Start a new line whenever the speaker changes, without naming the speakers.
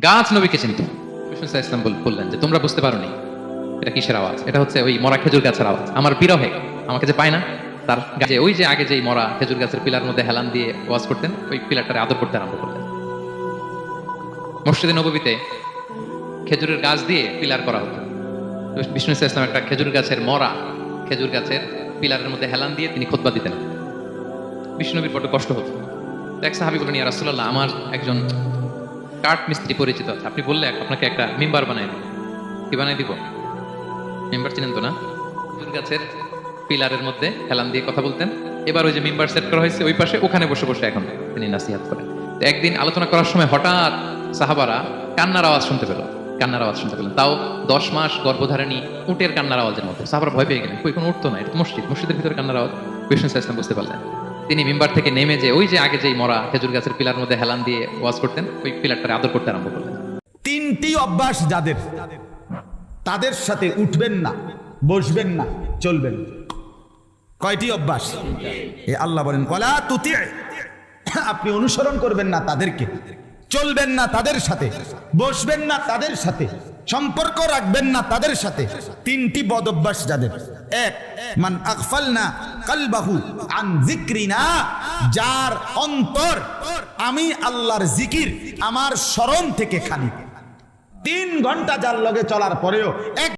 গাছ নবীকে চিনত। বিষ্ণু ইসলাম বললেন যে তোমরা বুঝতে পারোনি এটা কিসের আওয়াজ, এটা হচ্ছে ওই মরা খেজুর গাছের আওয়াজ। আমার বিরহে আমাকে যে পায় না, তার গাছে ওই যে আগে যেই মরা খেজুর গাছের পিলার মধ্যে হেলান দিয়ে ওয়াজ করতেন, ওই পিলারটারে আদর করতে আরম্ভ করলেন। মসজিদে নববীতে খেজুরের গাছ দিয়ে পিলার করা হতো। বিষ্ণু ইসলাম একটা খেজুর গাছের মরা খেজুর গাছের পিলারের মধ্যে হেলান দিয়ে তিনি খুতবা দিতেন। বিষ্ণুনবীর বড় কষ্ট হতো। এক সাহাবী বলেন, ইয়া রাসূলুল্লাহ, আমার একজন কাঠ মিস্ত্রি পরিচিত আছে, আপনি বললে আপনাকে একটা মিম্বার বানাই দিব। কি বানাই দিব? মিম্বার চিনেন তো না? খেজুর গাছের পিলারের মধ্যে হেলান দিয়ে কথা বলতেন। এবার ওই যে মিম্বার সেট করা হয়েছে ওই পাশে, ওখানে বসে বসে এখন তিনি নাসিহাত করেন। তো একদিন আলোচনা করার সময় হঠাৎ সাহাবারা কান্নার আওয়াজ শুনতে পেল। কান্নার আওয়াজ শুনতে পেলেন, তাও 10 মাস গর্ভধারিণী উটের কান্নার আওয়াজের মধ্যে। সাহাবারা ভয় পেয়ে গেলেন, কই কোনো উঠতো না, এটা মসজিদের ভিতরে কান্নার আওয়াজ। বিষ্ণু ইসলাম বুঝতে পারলেন। তিনি মিম্বার থেকে নেমে যে ওই যে আগে যেই মরা খেজুর গাছের পিলার মধ্যে হেলান দিয়ে ওয়াজ করতেন, ওই পিলারটারে আদর করতে আরম্ভ করলেন।
তিনটি অভ্যাস যাদের, তাদের সাথে উঠবেন না, বসবেন না, চলবেন। কয়টি অভ্যাস? এ আল্লাহ বলেন, ওয়ালা তুতি, আপনি অনুসরণ করবেন না তাদেরকে, চলবেন না তাদের সাথে, বসবেন না তাদের সাথে, সম্পর্ক রাখবেন না তাদের সাথে। তিনটি বদ অভ্যাস যাদের। এক, মান আগফালনা কলবাহু আন যিকরিনা, যার অন্তর আমি আল্লাহর জিকির, আমার স্মরণ থেকে খালি। 3 ঘন্টা যার লগে চলার পরেও এক